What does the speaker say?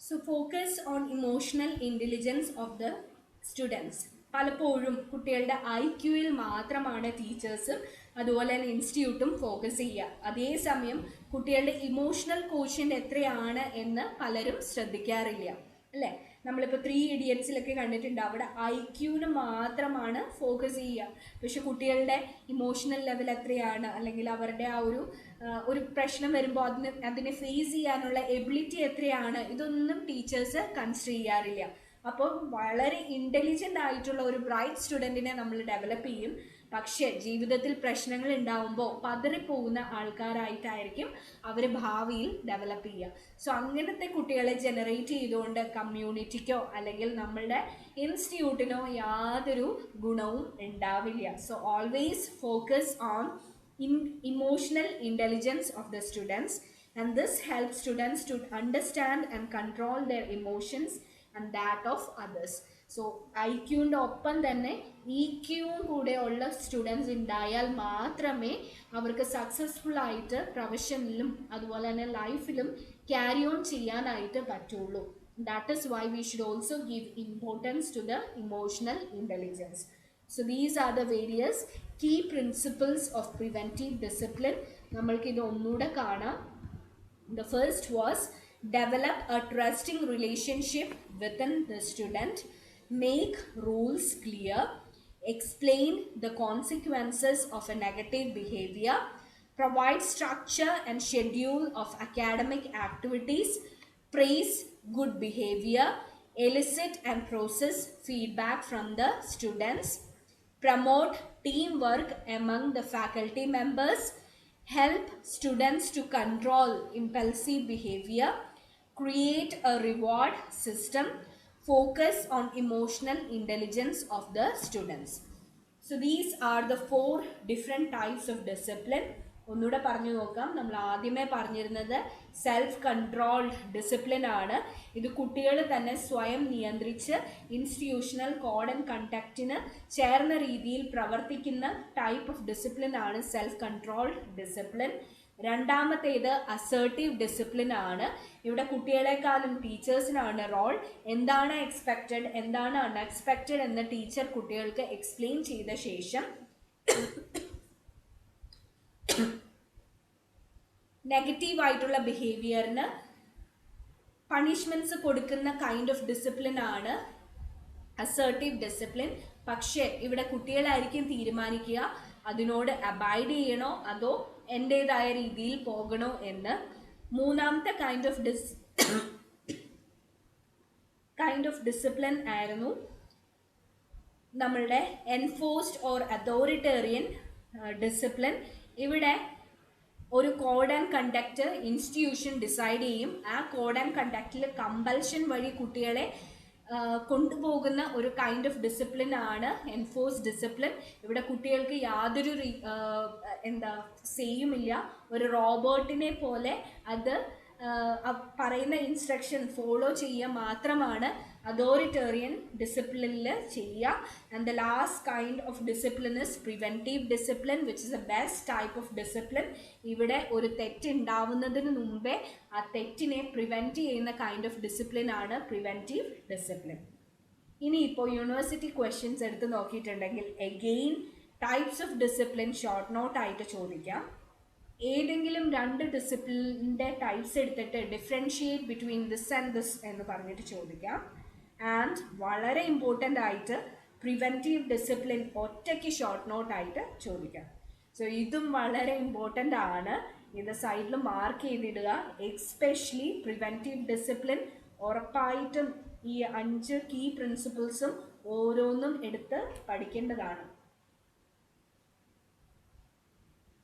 So focus on emotional intelligence of the students. പലപ്പോഴും കുട്ടികളുടെ IQയിൽ മാത്രമാണ് ടീച്ചേഴ്സും അതുപോലെ തന്നെ ഇൻസ്റ്റിറ്റ്യൂട്ടും ഫോക്കസ് ചെയ്യുക. അതേസമയം കുട്ടികളുടെ ഇമോഷണൽ കോഷ്യൻ്റ് എത്രയാണ് എന്ന് പലരും ശ്രദ്ധിക്കാറില്ല, അല്ലേ? നമ്മളിപ്പോൾ 3 ഇഡിയറ്റ്സിലൊക്കെ കണ്ടിട്ടുണ്ട്, അവിടെ IQന് മാത്രമാണ് ഫോക്കസ് ചെയ്യുക. പക്ഷെ കുട്ടികളുടെ ഇമോഷണൽ ലെവൽ എത്രയാണ്, അല്ലെങ്കിൽ അവരുടെ ആ ഒരു പ്രശ്നം വരുമ്പോൾ അതിനെ ഫേസ് ചെയ്യാനുള്ള എബിലിറ്റി എത്രയാണ്, ഇതൊന്നും ടീച്ചേഴ്സ് കൺസിഡർ ചെയ്യാറില്ല. അപ്പോൾ വളരെ ഇൻ്റലിജൻ്റ് ആയിട്ടുള്ള ഒരു ബ്രൈറ്റ് സ്റ്റുഡൻറ്റിനെ നമ്മൾ ഡെവലപ്പ് ചെയ്യും. പക്ഷേ ജീവിതത്തിൽ പ്രശ്നങ്ങൾ ഉണ്ടാവുമ്പോൾ പതറിപ്പോകുന്ന ആൾക്കാരായിട്ടായിരിക്കും അവർ ഭാവിയിൽ ഡെവലപ്പ് ചെയ്യുക. സോ അങ്ങനത്തെ കുട്ടികളെ ജനറേറ്റ് ചെയ്തുകൊണ്ട് കമ്മ്യൂണിറ്റിക്കോ അല്ലെങ്കിൽ നമ്മളുടെ ഇൻസ്റ്റിറ്റ്യൂട്ടിനോ യാതൊരു ഗുണവും ഉണ്ടാവില്ല. So always focus on emotional intelligence of the students, and this helps students to understand and control their emotions and that of others. So IQൻ്റെ ഒപ്പം തന്നെ EQവും കൂടെ ഉള്ള സ്റ്റുഡൻസ് ഉണ്ടായാൽ മാത്രമേ അവർക്ക് സക്സസ്ഫുൾ ആയിട്ട് പ്രൊഫഷനിലും അതുപോലെ തന്നെ ലൈഫിലും ക്യാരി ഓൺ ചെയ്യാനായിട്ട് പറ്റുള്ളൂ. That is why we should also give importance to the emotional intelligence. So these are the various key principles of preventive discipline. നമ്മൾക്ക് ഇത് ഒന്നുകൂടെ കാണാം. The first was develop a trusting relationship within the student, make rules clear, explain the consequences of a negative behavior, provide structure and schedule of academic activities, praise good behavior, elicit and process feedback from the students, promote teamwork among the faculty members, help students to control impulsive behavior, create a reward system, focus on emotional intelligence of the students. So these are the 4 different types of discipline. ഒന്നുകൂടെ പറഞ്ഞു നോക്കാം. നമ്മൾ ആദ്യമേ പറഞ്ഞിരുന്നത് self controlled discipline ആണ്. ഇത് കുട്ടികൾ തന്നെ സ്വയം നിയന്ത്രിച്ച് ഇൻസ്റ്റിറ്റ്യൂഷണൽ കോഡ് ആൻഡ് കണ്ടക്റ്റിന് ചേർന്ന രീതിയിൽ പ്രവർത്തിക്കുന്ന ടൈപ്പ് ഓഫ് ഡിസിപ്ലിൻ ആണ് സെൽഫ് കൺട്രോൾഡ് ഡിസിപ്ലിൻ. രണ്ടാമത്തേത് അസേർട്ടീവ് ഡിസിപ്ലിൻ ആണ്. ഇവിടെ കുട്ടികളെക്കാളും ടീച്ചേഴ്സിനാണ് റോൾ. എന്താണ് എക്സ്പെക്റ്റഡ്, എന്താണ് അൺഎക്സ്പെക്റ്റഡ് എന്ന് ടീച്ചർ കുട്ടികൾക്ക് എക്സ്പ്ലെയിൻ ചെയ്ത ശേഷം നെഗറ്റീവ് ആയിട്ടുള്ള ബിഹേവിയറിന് പണിഷ്മെൻറ്റ്സ് കൊടുക്കുന്ന കൈൻഡ് ഓഫ് ഡിസിപ്ലിൻ ആണ് അസേർട്ടീവ് ഡിസിപ്ലിൻ. പക്ഷേ ഇവിടെ കുട്ടികളായിരിക്കും തീരുമാനിക്കുക അതിനോട് അബൈഡ് ചെയ്യണോ അതോ എൻ്റേതായ രീതിയിൽ പോകണോ എന്ന്. മൂന്നാമത്തെ കൈൻഡ് ഓഫ് ഡിസിപ്ലിൻ ആയിരുന്നു നമ്മളുടെ എൻഫോഴ്സ്ഡ് ഓർ അതോറിറ്റേറിയൻ ഡിസിപ്ലിൻ. ഇവിടെ ഒരു code and conduct institution decide ചെയ്യും. ആ കോഡ് ആൻഡ് കണ്ടക്റ്റിൽ കമ്പൽഷൻ വഴി കുട്ടികളെ കൊണ്ടുപോകുന്ന ഒരു കൈൻഡ് ഓഫ് ഡിസിപ്ലിൻ ആണ് എൻഫോഴ്സ് ഡിസിപ്ലിൻ. ഇവിടെ കുട്ടികൾക്ക് യാതൊരു സേയുമില്ല. ഒരു റോബോട്ടിനെ പോലെ അത് പറയുന്ന ഇൻസ്ട്രക്ഷൻ ഫോളോ ചെയ്യുക മാത്രമാണ് അതോറിറ്റേറിയൻ ഡിസിപ്ലിനിൽ ചെയ്യുക. And the last kind of discipline is preventive discipline, which is a best type of discipline. ഇവിടെ ഒരു തെറ്റ് ഉണ്ടാവുന്നതിന് മുമ്പേ ആ തെറ്റിനെ പ്രിവെൻറ്റ് ചെയ്യുന്ന കൈൻഡ് ഓഫ് ഡിസിപ്ലിൻ ആണ് പ്രിവെൻറ്റീവ് ഡിസിപ്ലിൻ. ഇനിയിപ്പോൾ യൂണിവേഴ്സിറ്റി ക്വസ്റ്റ്യൻസ് എടുത്ത് നോക്കിയിട്ടുണ്ടെങ്കിൽ again types of discipline short നോട്ടായിട്ട് ചോദിക്കാം. ഏതെങ്കിലും 2 ഡിസിപ്ലിൻ്റെ ടൈപ്സ് എടുത്തിട്ട് differentiate between this and this എന്ന് പറഞ്ഞിട്ട് ചോദിക്കാം. ആൻഡ് വളരെ ഇമ്പോർട്ടൻ്റ് ആയിട്ട് പ്രിവെൻറ്റീവ് ഡിസിപ്ലിൻ ഒറ്റയ്ക്ക് ഷോർട്ട് നോട്ടായിട്ട് ചോദിക്കാം. സോ ഇതും വളരെ ഇമ്പോർട്ടൻ്റ് ആണ്. ഇത് സൈഡിൽ മാർക്ക് ചെയ്തിടുക. എക്സ്പെഷ്യലി പ്രിവെൻറ്റീവ് ഡിസിപ്ലിൻ ഉറപ്പായിട്ടും ഈ 5 കീ പ്രിൻസിപ്പിൾസും ഓരോന്നും എടുത്ത് പഠിക്കേണ്ടതാണ്.